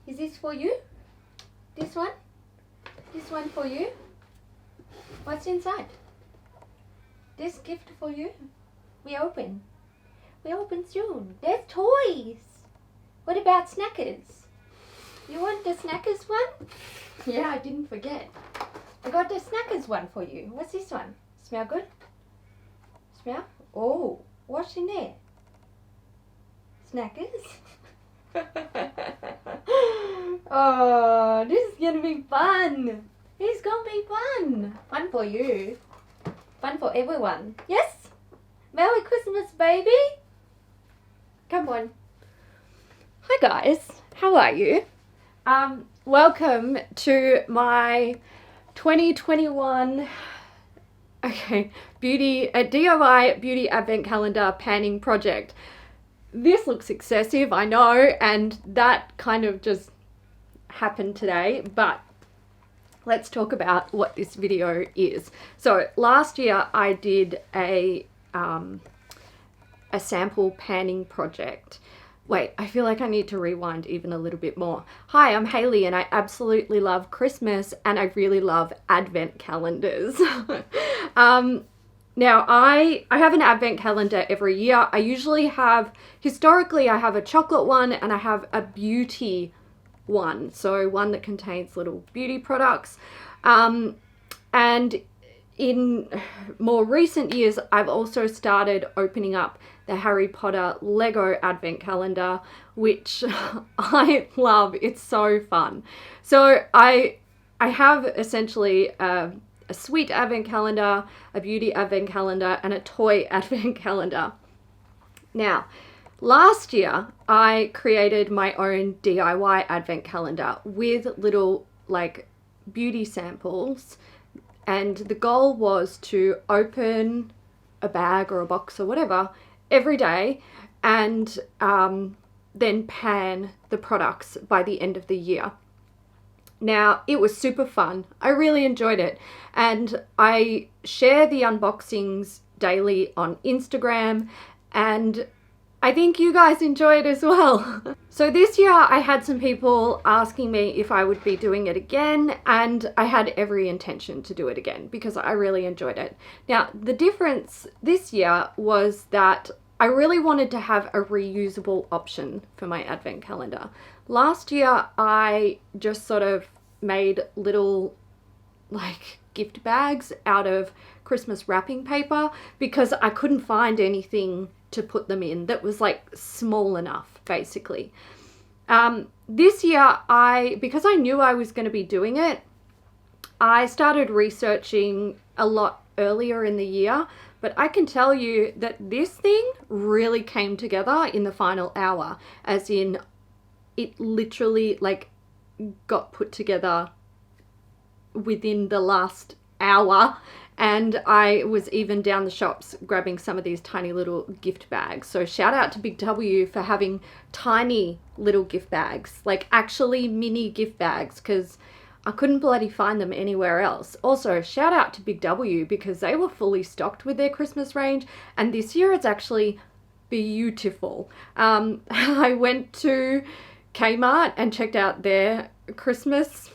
Is this for you? This one? This one for you? What's inside? This gift for you? We open soon. There's toys. What about Snackers? You want the Snackers one? Yeah, I didn't forget. I got the Snackers one for you. What's this one? Smell good? Smell? Oh, what's in there? Snackers? Oh, this is gonna be fun. It's gonna be fun. Fun for you. Fun for everyone. Yes? Merry Christmas, baby. Come on. Hi guys, how are you? Welcome to my 2021 DIY beauty advent calendar panning project. This looks excessive, I know, and that kind of just happened today, but let's talk about what this video is. So last year I did a sample panning project. Wait, I feel like I need to rewind even a little bit more. Hi, I'm Hailey and I absolutely love Christmas and I really love advent calendars. Now I have an advent calendar every year. I usually have, historically I have a chocolate one and I have a beauty one. So one that contains little beauty products. And in more recent years, I've also started opening up the Harry Potter Lego advent calendar, which I love. It's so fun. So I have essentially a sweet advent calendar, a beauty advent calendar, and a toy advent calendar. Now, last year, I created my own DIY advent calendar with little like beauty samples, and the goal was to open a bag or a box or whatever every day and then pan the products by the end of the year. Now, it was super fun. I really enjoyed it. And I share the unboxings daily on Instagram, and I think you guys enjoy it as well. So this year I had some people asking me if I would be doing it again, and I had every intention to do it again because I really enjoyed it. Now, the difference this year was that I really wanted to have a reusable option for my advent calendar. Last year I just sort of made little like gift bags out of Christmas wrapping paper because I couldn't find anything to put them in that was like small enough, basically. This year, because I knew I was going to be doing it, I started researching a lot earlier in the year, but I can tell you that this thing really came together in the final hour, as in it literally like got put together within the last hour. And I was even down the shops grabbing some of these tiny little gift bags. So shout out to Big W for having tiny little gift bags, like actually mini gift bags, because I couldn't bloody find them anywhere else. Also, shout out to Big W because they were fully stocked with their Christmas range. And this year it's actually beautiful. I went to Kmart and checked out their Christmas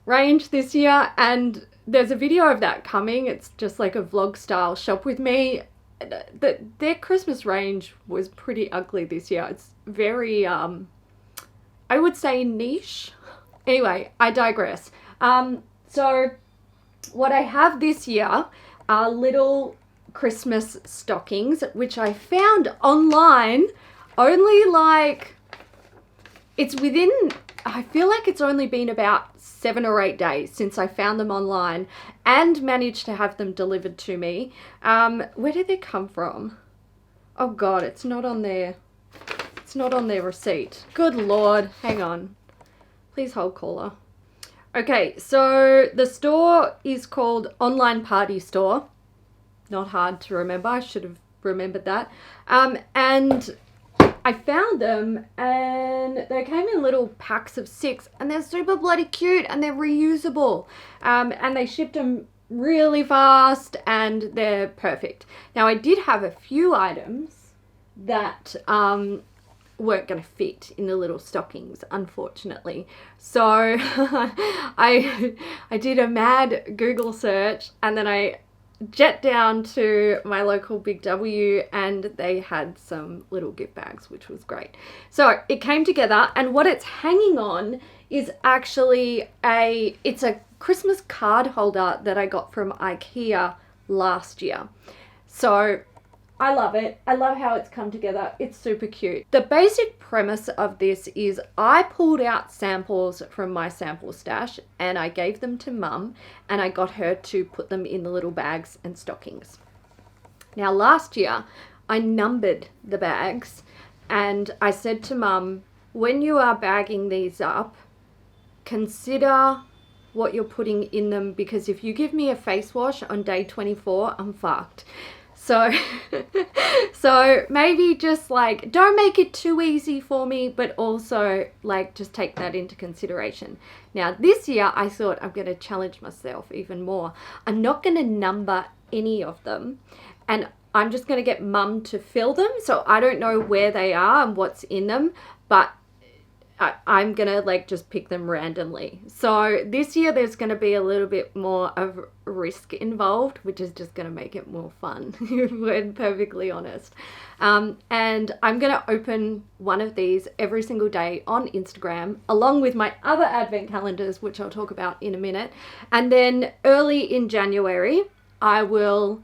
range this year, and there's a video of that coming. It's just like a vlog style shop with me. Their Christmas range was pretty ugly this year. It's very, I would say niche. Anyway, I digress. So what I have this year are little Christmas stockings, which I found online only like, I feel like it's only been about 7 or 8 days since I found them online and managed to have them delivered to me. Where did they come from? Oh God, it's not on their receipt. Good Lord, hang on. Please hold caller. Okay, so the store is called Online Party Store. Not hard to remember, I should have remembered that. And I found them and they came in little packs of 6 and they're super bloody cute and they're reusable. And they shipped them really fast and they're perfect. Now I did have a few items that weren't going to fit in the little stockings, unfortunately. So I did a mad Google search, and then I jet down to my local Big W, and they had some little gift bags, which was great. So it came together, and what it's hanging on is actually it's a Christmas card holder that I got from IKEA last year. So I love it. I love how it's come together. It's super cute. The basic premise of this is I pulled out samples from my sample stash and I gave them to Mum, and I got her to put them in the little bags and stockings. Now last year I numbered the bags, and I said to Mum, when you are bagging these up, consider what you're putting in them, because if you give me a face wash on day 24, I'm fucked. So, so maybe just like, don't make it too easy for me, but also like just take that into consideration. Now this year I thought I'm going to challenge myself even more. I'm not going to number any of them, and I'm just going to get Mum to fill them. So I don't know where they are and what's in them, but I'm going to like just pick them randomly. So this year there's going to be a little bit more of risk involved, which is just going to make it more fun, if we're perfectly honest. And I'm going to open one of these every single day on Instagram, along with my other advent calendars, which I'll talk about in a minute. And then early in January, I will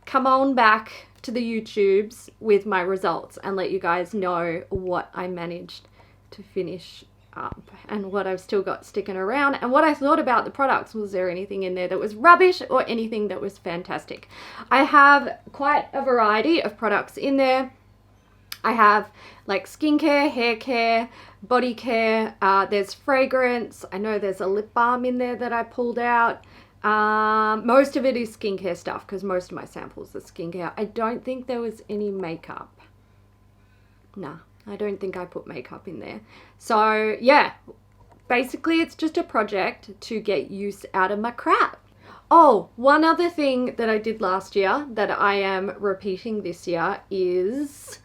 come on back to the YouTubes with my results and let you guys know what I managed to finish up and what I've still got sticking around and what I thought about the products. Was there anything in there that was rubbish or anything that was fantastic? I have quite a variety of products in there. I have like skincare, hair care, body care, there's fragrance. I know there's a lip balm in there that I pulled out. Most of it is skincare stuff because most of my samples are skincare. I don't think there was any makeup. Nah, I don't think I put makeup in there. So yeah, basically it's just a project to get use out of my crap. Oh, one other thing that I did last year that I am repeating this year is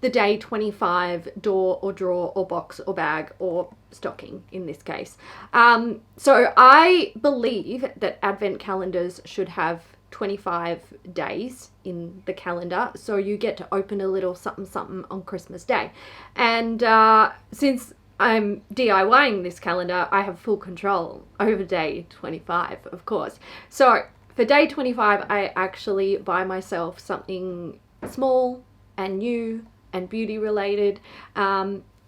the day 25 door or drawer or box or bag or stocking in this case. So I believe that advent calendars should have 25 days in the calendar, so you get to open a little something something on Christmas Day. And since I'm DIYing this calendar, I have full control over day 25, of course. So for day 25, I actually buy myself something small and new and beauty related,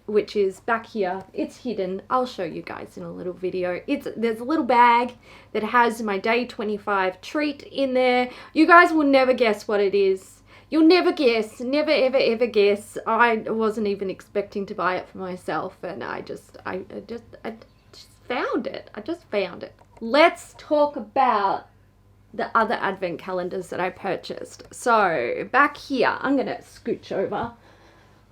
which is back here. It's hidden. I'll show you guys in a little video. There's a little bag that has my day 25 treat in there. You guys will never guess what it is. You'll never guess, never ever ever guess. I wasn't even expecting to buy it for myself, and I just found it. I just found it. Let's talk about the other advent calendars that I purchased. So back here, I'm gonna scooch over.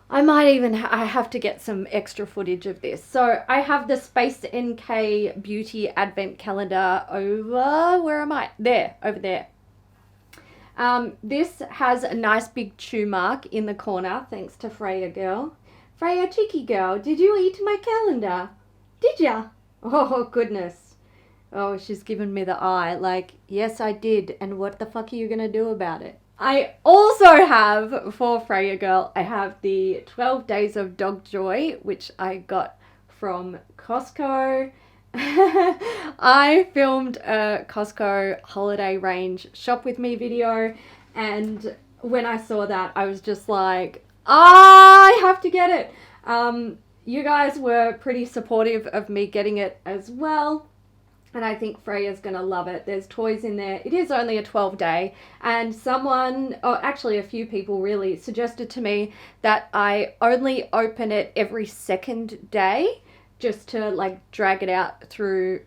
I have to get some extra footage of this. So I have the Space NK Beauty Advent Calendar over, where am I? There, over there. This has a nice big chew mark in the corner, thanks to Freya girl. Freya cheeky girl, did you eat my calendar? Did ya? Oh goodness. Oh, she's given me the eye, like, yes I did, and what the fuck are you gonna do about it? I also have, for Freya Girl, I have the 12 Days of Dog Joy, which I got from Costco. I filmed a Costco holiday range shop with me video, and when I saw that, I was just like, I have to get it. You guys were pretty supportive of me getting it as well. And I think Freya's going to love it. There's toys in there. It is only a 12-day. And actually a few people really suggested to me that I only open it every second day just to like drag it out through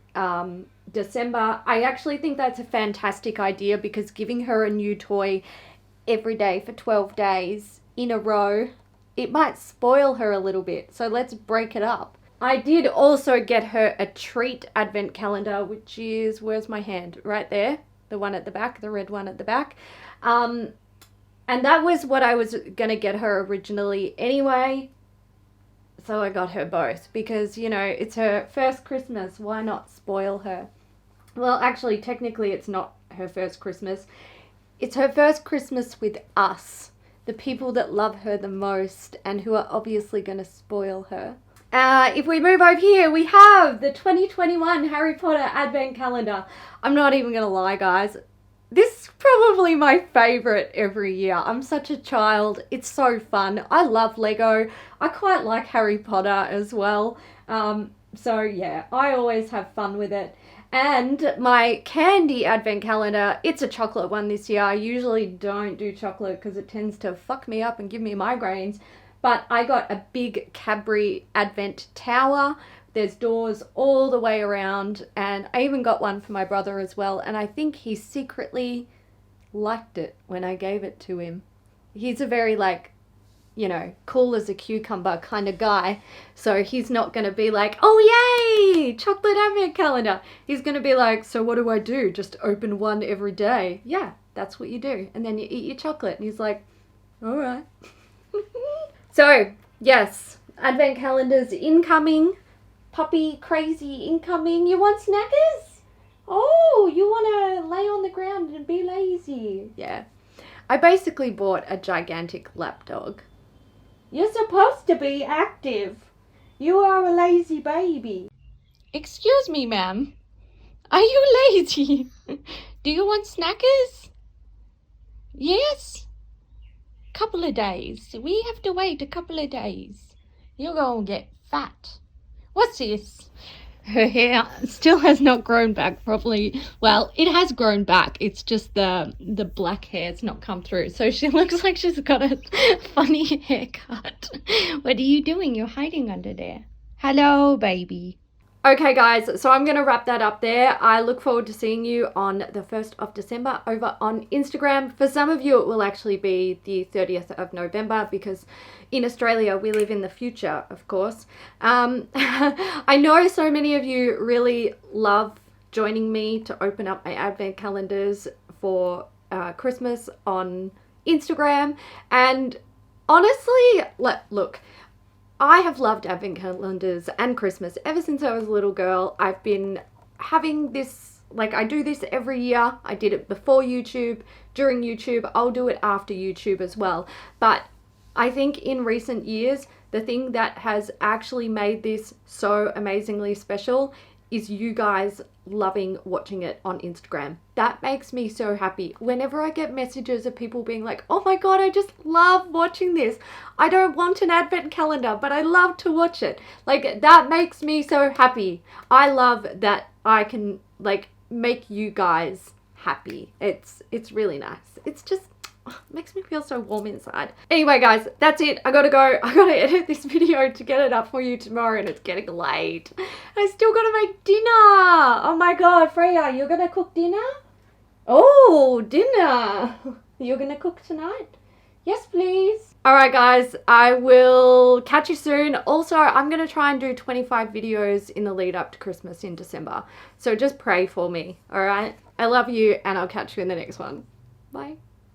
December. I actually think that's a fantastic idea because giving her a new toy every day for 12 days in a row, it might spoil her a little bit. So let's break it up. I did also get her a treat advent calendar, which is, where's my hand? Right there. The one at the back, the red one at the back. And that was what I was going to get her originally anyway. So I got her both because, you know, it's her first Christmas. Why not spoil her? Well, actually, technically, it's not her first Christmas. It's her first Christmas with us, the people that love her the most and who are obviously going to spoil her. If we move over here, we have the 2021 Harry Potter Advent Calendar. I'm not even going to lie, guys. This is probably my favourite every year. I'm such a child. It's so fun. I love Lego. I quite like Harry Potter as well. So yeah, I always have fun with it. And my candy advent calendar, it's a chocolate one this year. I usually don't do chocolate because it tends to fuck me up and give me migraines. But I got a big Cadbury advent tower. There's doors all the way around, and I even got one for my brother as well, and I think he secretly liked it when I gave it to him. He's a very, like, you know, cool as a cucumber kind of guy, so he's not going to be like, oh yay, chocolate advent calendar. He's going to be like, so what do I do? Just open one every day? Yeah, that's what you do, and then you eat your chocolate. And he's like, all right. So, yes, advent calendars incoming. Puppy crazy incoming. You want snackers? Oh, you want to lay on the ground and be lazy. Yeah. I basically bought a gigantic lapdog. You're supposed to be active. You are a lazy baby. Excuse me, ma'am. Are you lazy? Do you want snackers? Yes. Couple of days. We have to wait a couple of days. You're going to get fat. What's this? Her hair still has not grown back properly. Well, it has grown back. It's just the black hair's not come through. So she looks like she's got a funny haircut. What are you doing? You're hiding under there. Hello, baby. Okay, guys, so I'm going to wrap that up there. I look forward to seeing you on the 1st of December over on Instagram. For some of you, it will actually be the 30th of November because in Australia, we live in the future, of course. I know so many of you really love joining me to open up my advent calendars for Christmas on Instagram. And honestly, look, I have loved advent calendars and Christmas ever since I was a little girl. I've been having this, like, I do this every year. I did it before YouTube, during YouTube. I'll do it after YouTube as well. But I think in recent years, the thing that has actually made this so amazingly special is you guys loving watching it on Instagram. That makes me so happy. Whenever I get messages of people being like, oh my God, I just love watching this. I don't want an advent calendar, but I love to watch it. Like, that makes me so happy. I love that I can, like, make you guys happy. It's really nice. It's just, makes me feel so warm inside. Anyway, guys, that's it. I gotta go. I gotta edit this video to get it up for you tomorrow, and it's getting late. I still gotta make dinner. Oh my God, Freya, you're gonna cook dinner? Oh, dinner. You're gonna cook tonight? Yes, please. All right, guys, I will catch you soon. Also, I'm gonna try and do 25 videos in the lead up to Christmas in December. So just pray for me, all right? I love you, and I'll catch you in the next one. Bye.